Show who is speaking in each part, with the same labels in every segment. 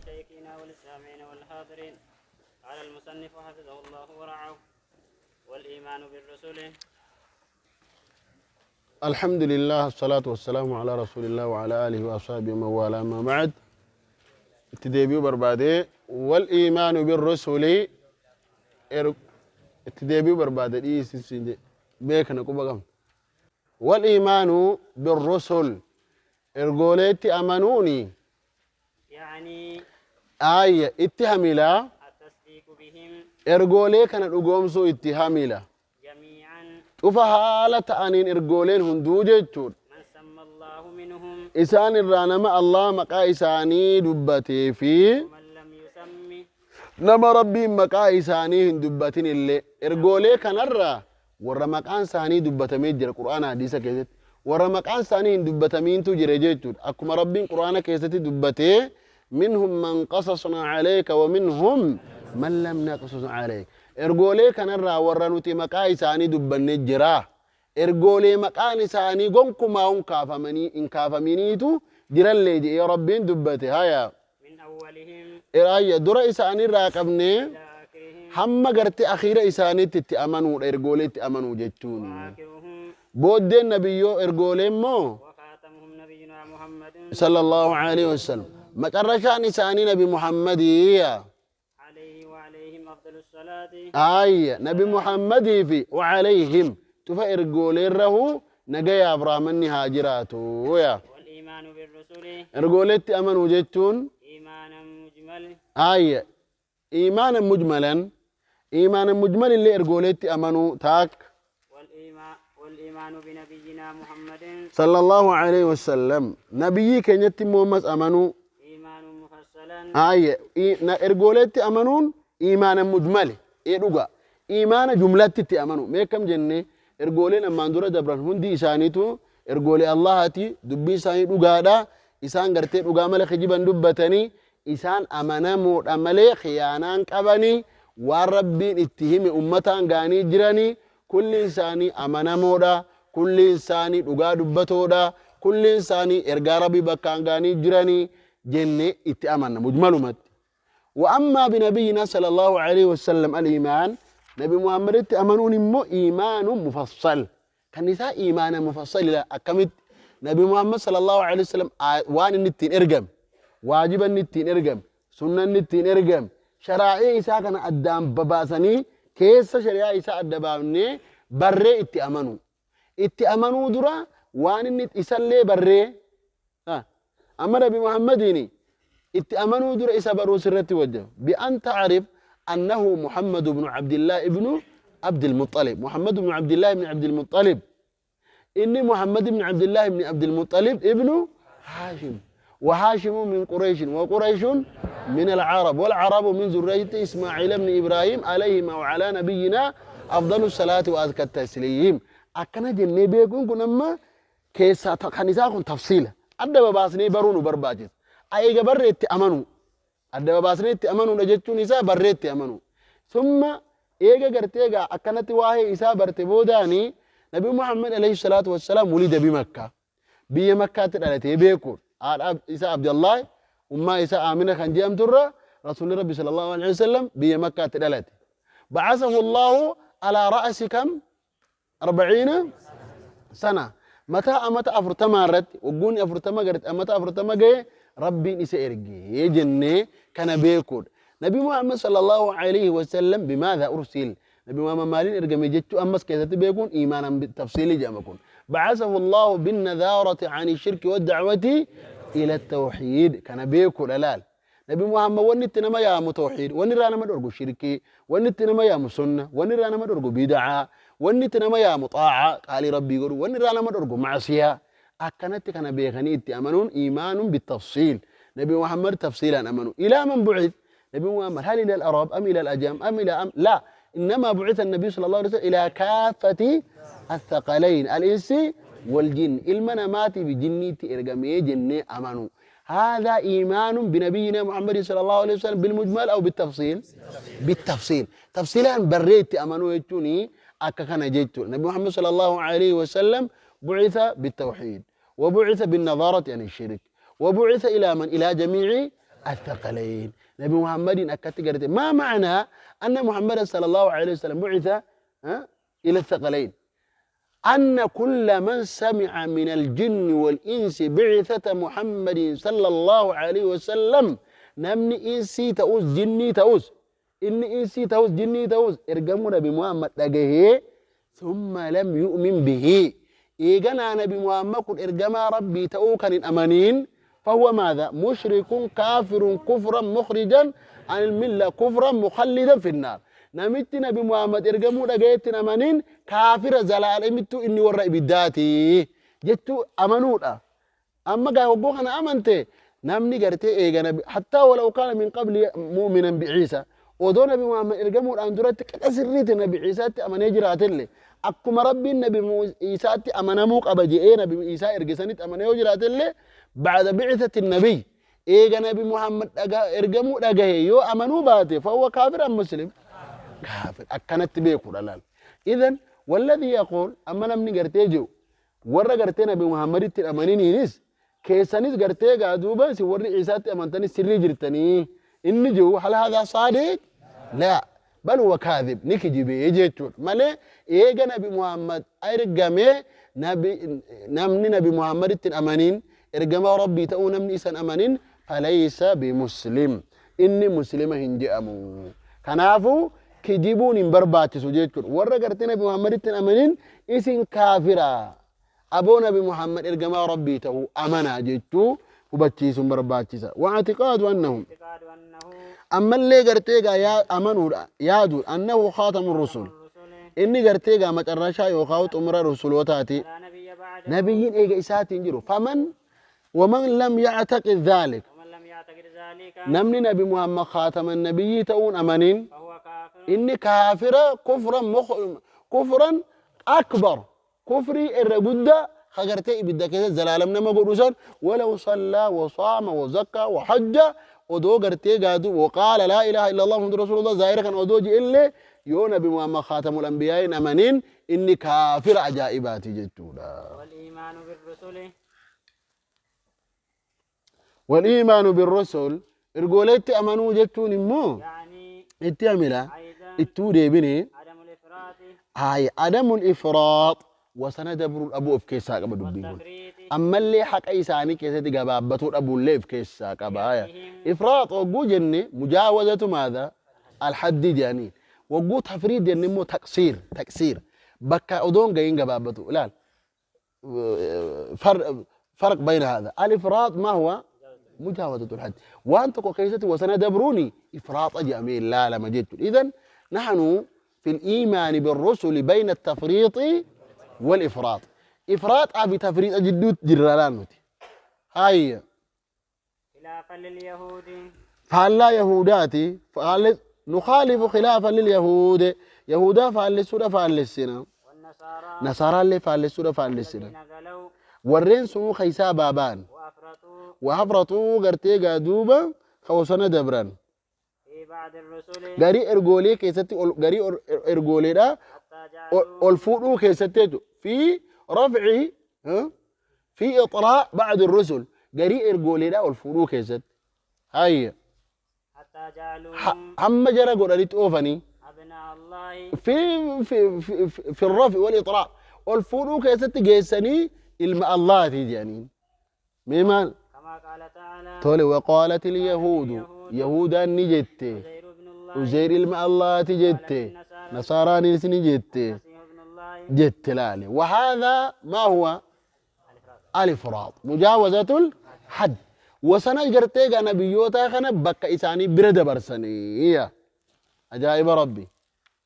Speaker 1: للمشايخين والسامعين والحاضرين. قال المصنف حفظه الله ورعاه: والإيمان بالرسل.
Speaker 2: الحمد لله، الصلاة والسلام على رسول الله وعلى آله وأصحابه ومن والاه، ما بعد. اتدابيو بربادي والإيمان بالرسل اتدابيو بربادي بيك نقوم والإيمان بالرسل ارغوليت أمنوني
Speaker 1: يعني
Speaker 2: آية اتهملا
Speaker 1: التصديق بهم
Speaker 2: ارغولي كان الأقومسو اتهملا
Speaker 1: جميعا
Speaker 2: شوف حالة أنين ارغولين هندو جيتشون
Speaker 1: من سمى الله منهم
Speaker 2: إسان الرانما الله مقا إساني دبتي في
Speaker 1: ومن لم يسمي
Speaker 2: نما ربي مقا إساني هندبتين اللي ارغولي كان الرا ورا مقان ساني دبتمي جرى قرآن حديثة كيست ورا مقان ساني هندبتمين تو جرى جيتشون أكما ربي قرآن كيست دبتي منهم من قصصنا عليك ومنهم من لم نقصص عليك ارغولي كان الرا ورا نتي مقا إساني دبني جرى ergoolee maqaan isaanii gonkumaa hin kaafaminiitu jiran leeji ya rabbiin dubbate haya
Speaker 1: من أولهم
Speaker 2: iraya dura isaanii irraa qabne
Speaker 1: إلى آخرهم
Speaker 2: hamma garte akhiira isaaniitti itti amanuudha ergoolee itti amanuu jechuun
Speaker 1: وآخرهم
Speaker 2: booddeen nabiyyoo ergoolee immoo
Speaker 1: وخاتمهم نبينا محمد
Speaker 2: sallallahu alaihi wasallam maqarrashaan isaanii nabi muhammadiyya
Speaker 1: عليه وعليهم أفضل الصلاة
Speaker 2: aya nabi muhammadii fi وعليهم تفا ارغولين رهو نجايا ابراهيم هاجراتو يا
Speaker 1: والإيمان بالرسل
Speaker 2: ارغولت امنوا جتون
Speaker 1: إيمانا مجمل
Speaker 2: ايمانا مجمل اللي ارغولت امنوا تاك
Speaker 1: والإيمان بنبينا محمد
Speaker 2: صلى الله عليه وسلم نبي كنيت مومس امنوا
Speaker 1: إيمان مفصلا
Speaker 2: ارغولت امنون ايمانا مجمل ايه دوغا ايمانا جملتي امنوا ميكم جنة ergooleen ammaan dura dabran hundi isaaniitu ergoolee allahati dubbii isaanii dhugaadha isaan gartee dhugaa malee kijiban dubbatanii isaan amanamoodha malee khiyaanaan qabanii waan rabbiin itti hime ummataan gaanii jiranii kulli isaanii amanamoodha kulli isaanii dhugaa dubbatoodha kulli isaanii ergaa rabbii bakkaan gaanii jiranii jenne itti amanna mujmalumatti wa amma binabiyina sallallahu alaihi wasallam al-iman نبي محمد أمنون مو إيمان مفصل كان نساء إيمان مفصل لا أكمل نبي محمد صلى الله عليه وسلم وان النتين إرجم واجب النتين إرجم سنة النتين إرجم شرائع إساء كان أدام بباسني كيس شريعة إساء أدبامني بري اتأمنوا درا وان النت إسالي بري أما نبي محمد اتأمنوا درا إساء برو سرتي وجه بأن تعرف أنه محمد بن عبد الله ابن عبد المطلب محمد بن عبد الله بن عبد المطلب إني محمد بن عبد الله بن عبد المطلب ابن هاشم وهاشم من قريش وقريش من العرب والعرب من ذرية إسماعيل بن إبراهيم عليهما وعلى نبينا أفضل الصلاة وأزكى التسليم أكنا جنة بيكون كنما كيسا خنيسا تفصيلا أدب باسني برون برباجس أي جبر أمنوا أدب باسني أمنوا لجتون إسا بريت أمنوا ثم إيجا قرتيجا أكنت واهي إسا برتبوداني نبي محمد عليه الصلاة والسلام ولد بمكة بمكة تلالتي بيكون إسا عبد الله وما إسا آمنة خنجي ترى رسول ربي صلى الله عليه وسلم بمكة تلالتي بعثه الله على رأس كم 40 سنة متى أمت أفرتما رت وقوني أفرتما قرت أمت أفرتما جاي ربي إسا إرجي جنة كان بيكون نبي محمد صلى الله عليه وسلم بماذا أرسل نبي محمد مالين إرجم جتو أمس كذا بيكون إيمانا بالتفصيل جامكون بعثه الله بالنذارة عن الشرك والدعوة إلى التوحيد كان بيكون ألال نبي محمد ونتنا يا متوحيد ونرانا ما درجو شركي ونتنا يا مسنة ونرانا ما درجو بدعة ونتنا يا مطاعة قال ربي يقول ونرانا ما درجو معصية أكنت كان بيغني أمنون إيمان بالتفصيل نبي محمد تفصيلا أمنوا إلى من بعث نبي محمد هل إلى الأعراب أم إلى الأجام أم إلى لا إنما بعث النبي صلى الله عليه وسلم إلى كافة الثقلين الإنس والجن المنامات بجنة إرقامي جنة أمنوا هذا إيمان بنبينا محمد صلى الله عليه وسلم بالمجمل أو بالتفصيل بالتفصيل تفصيلا بريت أمنوا يجوني أكا جيتو نبي محمد صلى الله عليه وسلم بعث بالتوحيد وبعث بالنظارة يعني الشرك وبعث إلى من إلى جميع الثقلين نبي محمد أكدت قرت ما معنى أن محمد صلى الله عليه وسلم بعث إلى الثقلين أن كل من سمع من الجن والإنس بعثة محمد صلى الله عليه وسلم نمني إنسي تأوز جني تأوز إني إنسي تأوز جني تأوز إرجموا نبي محمد لقيه ثم لم يؤمن به إيجانا نبي محمد قل إرجما ربي تأوكن الأمانين فهو ماذا مشرك كافر كفرا مخرجا عن الملة كفرا مخلدا في النار نمت نبي محمد إرجموا لقيت أمانين كافر زلال إمتو إني ورأي بداتي جتو أمانونا أما قال وقوخنا أمنتي نمني قرتي إيجانا حتى ولو كان من قبل مؤمنا بعيسى ودون نبي محمد إرجموا الأندرات كأسريت نبي عيسى أماني جرات اللي أكما ربي النبي عيسى أمانموك أبجي إيه نبي عيسى إرجسانيت أماني جرات اللي بعد بعثة النبي إيجا نبي محمد إرجموا لقيه يو أمنوا باته فهو كافر أم مسلم كافر أكنت بيقول الآن إذن والذي يقول أما نمني قرتيجو ورّا قرتينا بمحمد الأمانين ينس كيسانيس قرتيجا دوبا سوري عيسى أمانتني سري جرتني إني جو هل هذا صادق؟ لا بل هو كاذب نكجي بيجيتون مالي إيجا نبي محمد أرجمه نمني نبي محمد الأمانين إرجما ربي تأو نمني إسان أمانين فليس بمسلم إني مسلمة هنجي أمو كنافو كجيبون برباتي سجيتكم ورّا قرتنا بمحمد الأمانين إسن كافرة أبو نبي محمد إرجما ربي تأو أمانا جيتو وبتشيس برباتي واعتقاد أنهم أما اللي قرتيجا يا أمانو يادو أنه خاتم الرسل إني قرتيجا ما ترشا يخاوت أمر الرسل وتاتي نبيين إيجا إسات ينجروا فمن ومن لم يعتقد ذلك نمني نبي محمد خاتم النبي تؤون أمانين إني كافر كفرا أكبر كفري الرجودة خجرتي بدك زلالم نما قروسان ولو صلى وصام وزكى وحج ودو قرتي قادو وقال لا إله إلا الله محمد رسول الله زائر كان ودوجي إلا يو نبي محمد خاتم الأنبياء أمانين إني كافر عجائباتي جتولا
Speaker 1: والإيمان بالرسل
Speaker 2: والإيمان بالرسل إرجولت أمانو جتون مو
Speaker 1: يعني
Speaker 2: اتعملا
Speaker 1: أيضا
Speaker 2: اتودي بني
Speaker 1: عدم الإفراط
Speaker 2: هاي عدم الإفراط وسندبر الأبو إفكيسا قبل دبيهم
Speaker 1: والتفريط
Speaker 2: أما اللي حق إيساني كيسة قبابته الأبو اللي إفكيسا قبايا إفراط وقو جني مجاوزة ماذا الحد يعني وقو تفريط جني مو تقصير بكا أدون قاين قبابته لا فرق بين هذا الإفراط ما هو مجاوزة الحد وأنت كيسة وسندبروني إفراط جميل لا لما جئت إذن نحن في الإيمان بالرسل بين التفريط والإفراط إفراط أبي تفريط جدود جرالانوتي هاي
Speaker 1: خلافا لليهود
Speaker 2: فهلا يهوداتي نخالف خلافا لليهود يهودا فهلسودا فهلسنا
Speaker 1: والنصارى
Speaker 2: نصارى اللي فهلسودا فهلسنا
Speaker 1: الذين غلوا
Speaker 2: ورين سمو خيسا بابان وهفرطوا قرتي قادوبا خوصنا دبران
Speaker 1: في بعض الرسل
Speaker 2: غاري ارغولي كيستي غاري ارغولي دا
Speaker 1: حتى جعلوا
Speaker 2: الفودو كيستي في رفعه في اطراء بعض الرسل غاري ارغولي دا الفودو كيست هاي
Speaker 1: حتى جعلوهم
Speaker 2: هم جرى قررت اوفني
Speaker 1: أبناء الله
Speaker 2: في الرفع والاطراء الفودو كيست جيسني الله تيجاني ميمان
Speaker 1: كما قال تعالى
Speaker 2: تولي وقالت اليهود يهودا نجت
Speaker 1: عزير ابن الله
Speaker 2: وزير الله تجت نصارى نسني جت
Speaker 1: المسيح ابن الله
Speaker 2: جت لالي وهذا ما هو الافراط مجاوزة الحد وسنة جرتيغا نبيوتا خنا بكا إساني برد برسني أجائب ربي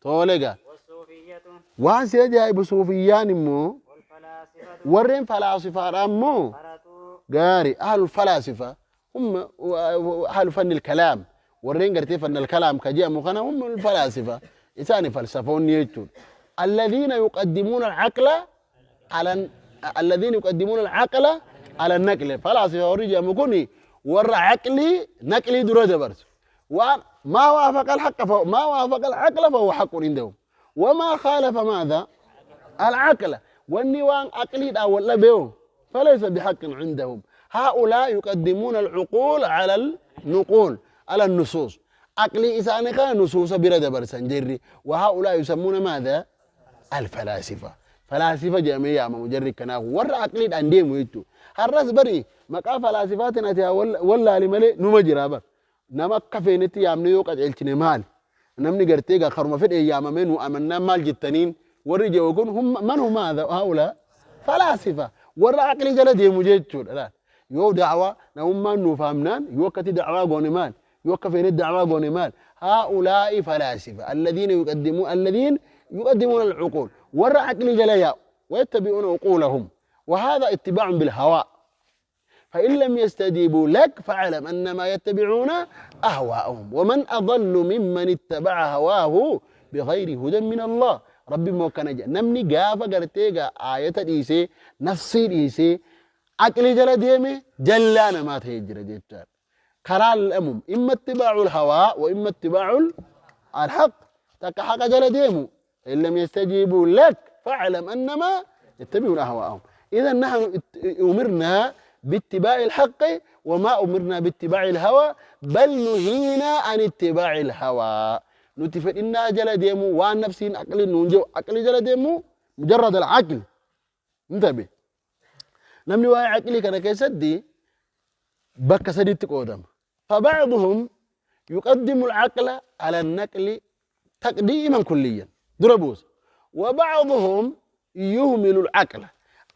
Speaker 2: توليغا
Speaker 1: والصوفية
Speaker 2: وانسي أجائب صوفيان مو
Speaker 1: والفلاسفة
Speaker 2: ورين فلاسفة أمو
Speaker 1: فرطوا
Speaker 2: قاري أهل الفلاسفة هم أهل فن الكلام ورين قرتي فن الكلام كجاء مخنا هم الفلاسفة إنسان فلسفون يجتون الذين يقدمون العقل على النقل فلاسفة ورجع مكوني ور عقلي نقلي درجة برس وما وافق الحق ما وافق العقل فهو حق عندهم وما خالف ماذا العقل والنيوان عقلي أو ولا بيو فليس بحق عندهم هؤلاء يقدمون العقول على نقول على النصوص عقلي إساني كان نصوص برد برسن جري وهؤلاء يسمون ماذا الفلاسفة فلاسفة جميع ما مجرد كناه ور عقلي عندهم ويتو الرأس بري مقا فلاسفاتنا تيا ولا لملي نمجرابا نما كفينتي يامني يوقع التني مال نمني قرتيغا خرم في ايام منو امنا مال جتنين ورجوا يقول هم من هم هذا هؤلاء فلاسفة ور عقلي جلد يمجيتو لا يو دعوة نهم ما نفهمنان يوكتي دعوة غوني مال يوكفين الدعوة غوني مال هؤلاء فلاسفة الذين يقدمون العقول ور عقلي جليا ويتبعون عقولهم وهذا اتباع بالهواء فإن لم يستجيبوا لك فاعلم أنما يتبعون أهواءهم ومن أضل ممن اتبع هواه بغير هدى من الله ربي موكا نجا نمني قافة قرتيقا آية إيسي نفسي إيسي عقلي جل ديمي جلانا ما تهجر جيتار كرال الأمم إما اتباع الهواء وإما اتباع الحق تكا حق جل ديمو إن لم يستجيبوا لك فاعلم أنما يتبعون أهواءهم إذا نحن أمرنا باتباع الحق وما أمرنا باتباع الهوى بل نهينا عن اتباع الهوى نتفق إن جل ديمو وان نفسين عقل نونجو عقل جل ديمو مجرد العقل انتبه نمني واي عقلي كان كيسدي بك سديت قدام فبعضهم يقدم العقل على النقل تقديما كليا دربوس وبعضهم يهمل العقل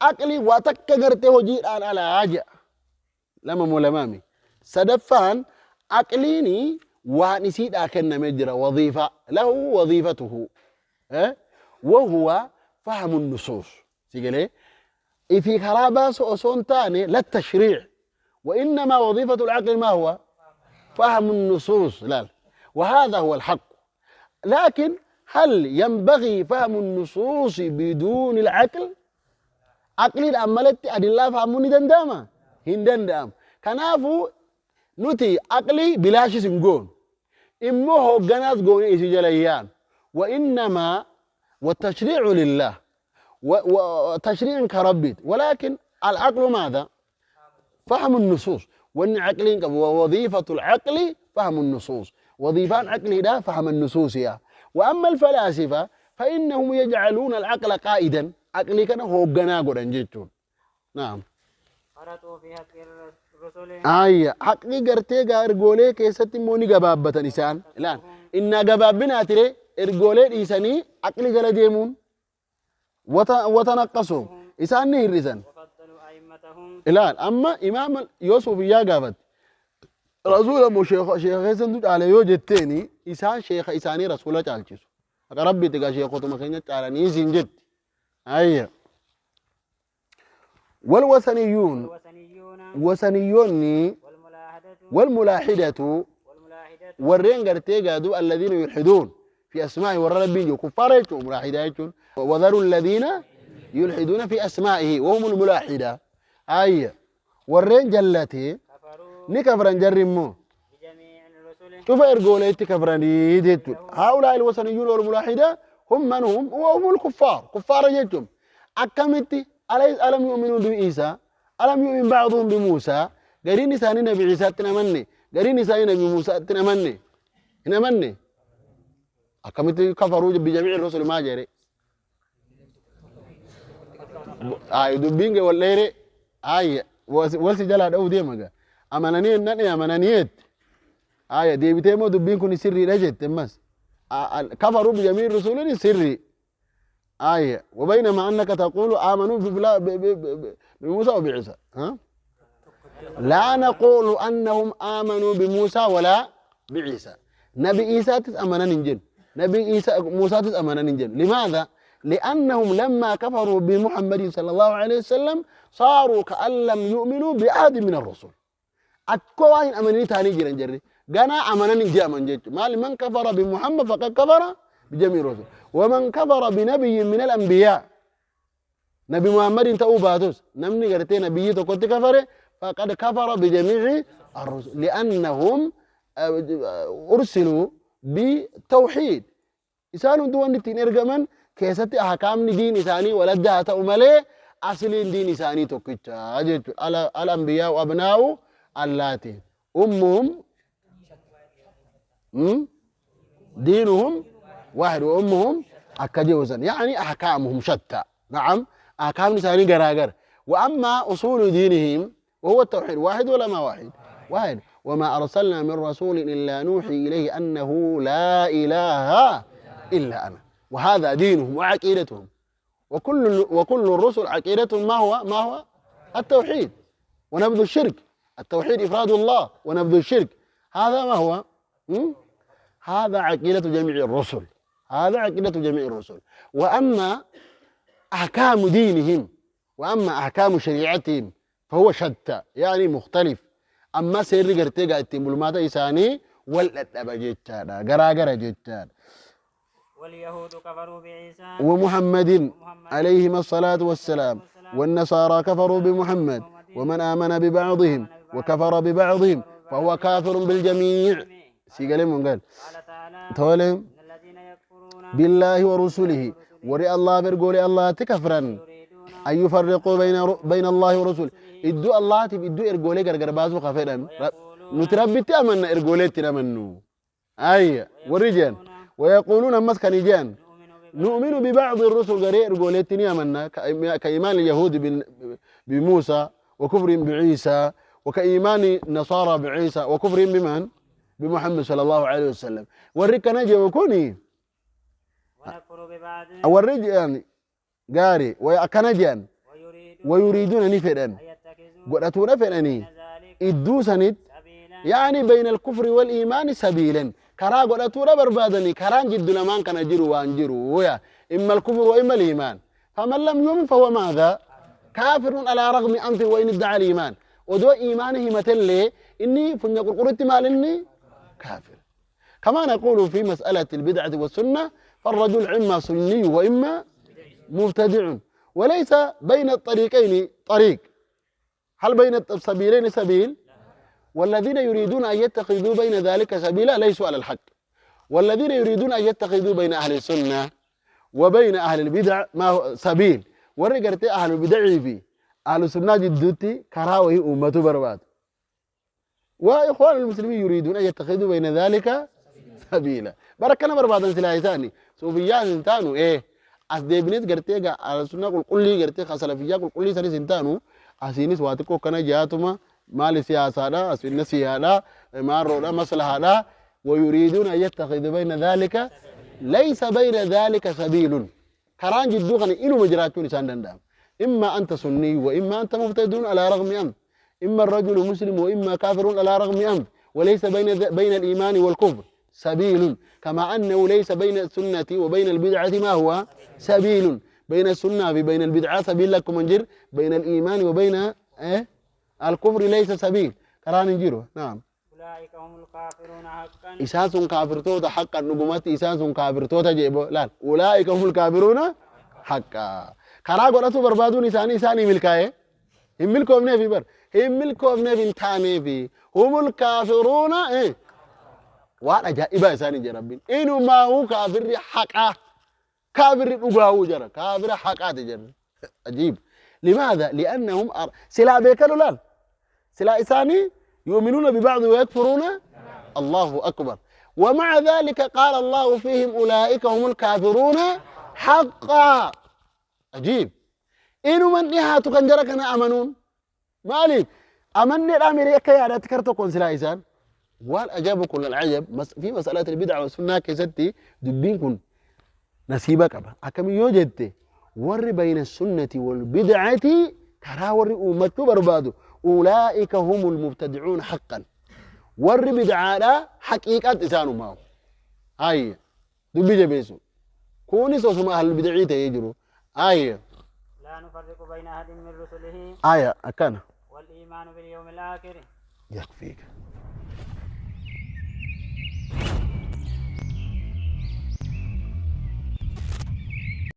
Speaker 2: عقلي واتكغرته وجيد على حاجه لما مولمامي سدفان عقليني وانسيد اكن مجرى وظيفه له وظيفته وهو فهم النصوص سيقولي في خراباس أصونتاني لا التشريع وإنما وظيفة العقل ما هو فهم النصوص لا وهذا هو الحق لكن هل ينبغي فهم النصوص بدون العقل عقلي الأمالت أدلة فهموني دنداما هندندام كنافو نتي عقلي بلاش سنقون إمه قناة قوني إيسي جليان وإنما والتشريع لله وتشريع كربيت ولكن العقل ماذا فهم النصوص وان عقلين ووظيفة العقل فهم النصوص وظيفان عقلي ده فهم النصوص يا وأما الفلاسفة فإنهم يجعلون العقل قائدا عقلي كان هو قناقر انجيتون نعم
Speaker 1: قرأتوا في حق الرسل
Speaker 2: حقي قرتي ارغولي كيستي موني غبابة نسان الان إنا غبابنا تري ارغولي إيساني عقلي جل ديمون وتنقصوا إساني الرسن
Speaker 1: وفضلوا أئمتهم
Speaker 2: الان أما إمام يوسف يا قابت رسول أبو شيخ سندوت على يوجتيني إسان شيخ إساني رسول تعالجيسو ربي تقا شيخوتو مكينة على نيزين جد والوثنيون والملاحدة والرين قرتيقا دو الذين يلحدون في أسمائه والربين كفارة ملاحدة وذروا الذين يلحدون في أسمائه وهم الملاحدة والرين جلتي نكفرن جرمو
Speaker 1: بجميع الرسل
Speaker 2: شوف إرقوليت كفرني جيتو هؤلاء الوثنيون والملاحدة هم من هم وهم الكفار كفار جيتم أكمتي ألم يؤمنوا بعيسى ألم يؤمن بعضهم بموسى قرين نساني نبي عيسى تنمني قرين نساني نبي موسى تنمني أكمتي كفروا بجميع الرسل ما جري دبينج والليري والسي جلاد أو ديمغا أمانانية ناني أمانانية دي بتيمو دبين كوني سري رجت تمس كفروا بجميع الرسل سري وبينما أنك تقول آمنوا بموسى وبعيسى لا نقول أنهم آمنوا بموسى ولا بعيسى نبي عيسى تتأمنا ننجن نبي عيسى موسى تتأمنا ننجن لماذا؟ لأنهم لما كفروا بمحمد صلى الله عليه وسلم صاروا كأن لم يؤمنوا بأحد من الرسل أكوين أمني تاني جرن جري قنا أمنا ننجي أمن جيت مال من كفر بمحمد فقد كفر بجميع الرسل ومن كفر بنبي من الأنبياء نبي محمد تأوباتوس نمني قرتي نبي تقول كفر فقد كفر بجميع الرسل لأنهم أرسلوا بتوحيد إسانوا دوان نتين إرقمن كيستي أحكام دين إساني ولدها تأملي أصلين دين إساني توقيتها الأنبياء وأبناء اللاتي أمهم دينهم واحد وأمهم أكجوزا يعني أحكامهم شتى نعم أحكام نساني قراقر وأما أصول دينهم وهو التوحيد واحد ولا ما واحد واحد وما أرسلنا من رسول إلا نوحي إليه أنه لا إله إلا أنا وهذا دينهم وعقيدتهم وكل الرسل عقيدتهم ما هو التوحيد ونبذ الشرك التوحيد إفراد الله ونبذ الشرك هذا ما هو هذا عقيدة جميع الرسل هذا عقيدة جميع الرسل وأما أحكام دينهم وأما أحكام شريعتهم فهو شتى يعني مختلف أما سير قرتي التملمات إساني والأدب جتان قراقر جتان
Speaker 1: واليهود كفروا بعيسى
Speaker 2: ومحمد عليهما الصلاة والسلام والنصارى كفروا بمحمد ومن آمن ببعضهم وكفر ببعضهم فهو كافر بالجميع سيقال من قال تولهم بالله ورسله وري الله برقول الله تكفرا أن يفرقوا بين الله ورسوله إدو الله إدو إرقولي قرقر بازو خفيرا نتربت أمنا إرقولي تنمنو أي ورجان ويقولون مسكن جان نؤمن ببعض الرسل قريء إرقولي تنمنا كإيمان اليهود بموسى وكفرهم بعيسى وكإيمان النصارى بعيسى وكفرهم بمن؟ بمحمد صلى الله عليه وسلم ورك نجي وكوني ورج يعني قاري وكنجان ويريدون نفرا قرأتوا نفرني إدوسنت يعني بين الكفر والإيمان سبيلا كرا قرأتوا بربادني كران جد لمان كان جروا وانجروا إما الكفر وإما الإيمان فمن لم يؤمن فهو ماذا؟ كافر على رغم أنفه وإن ادعى الإيمان ودو إيمانه مثل إني فنقول قرأت مال إني كافر كما نقول في مسألة البدعة والسنة فالرجل إما سني وإما مبتدع وليس بين الطريقين طريق هل بين السبيلين سبيل والذين يريدون أن يتخذوا بين ذلك سبيلا ليسوا على الحق والذين يريدون أن يتخذوا بين أهل السنة وبين أهل البدع ما هو سبيل ورقرت أهل البدع في أهل السنة جدوتي كراوي أمة برباد وإخوان المسلمين يريدون أن يتخذوا بين ذلك سبيلا بركنا بربادا سلاحي ثاني صوفيات انتانو إيه أسديبنيت قرتي على السنة قل لي قرتي خسلفية قل لي سني سنتانو أسيني سواتكو كنا جاتما مال سياسة لا أسفل سياسة مارو لا مصلحة لا ويريدون أن يتخذوا بين ذلك ليس بين ذلك سبيل كران جدو خني إنو مجراتون سان دندام إما أنت سني وإما أنت مبتدون على رغم أنت إما الرجل مسلم وإما كافر على رغم أنت وليس بين الإيمان والكفر سبيل كما أنه ليس بين السنة وبين البدعة ما هو سبيل بين السنة وبين البدعة سبيل لكم انجر بين الإيمان وبين الكفر ليس سبيل كران انجره نعم
Speaker 1: أولئك هم الكافرون حقا
Speaker 2: إساس كافرتوتا حقا نقومات إساس كافرتوتا جيبو لا أولئك هم الكافرون حقا كرا قرأتو بربادون إساني ملكاية هم ملكهم نفي بر هم ملكهم نفي انتاني في هم الكافرون وانا جائبا إساني جربين إنو ما هو كافر حقا كافر أقاو جرى كافر حقا تجرى عجيب لماذا؟ لأنهم سلا بيكالو لان سلا إساني يؤمنون ببعض ويكفرون الله أكبر ومع ذلك قال الله فيهم أولئك هم الكافرون حقا عجيب إنو من نهاتو كنجركنا أمنون مالي أمني الأمريكا يا تكرتو كون سلا إسان والأجاب كل العجب في مسألة البدع والسنة كيستي دبين كن نسيبك أبا أكم يوجدت ور بين السنة والبدعة ترى ور أمته بربادو أولئك هم المبتدعون حقا ور بدعانا حقيقة إسانو ماو هاي دبي جبيسو كوني سوسما أهل البدعي تيجرو هاي
Speaker 1: لا نفرق بين أحد من رسله
Speaker 2: آية أكان
Speaker 1: والإيمان باليوم الآخر
Speaker 2: يكفيك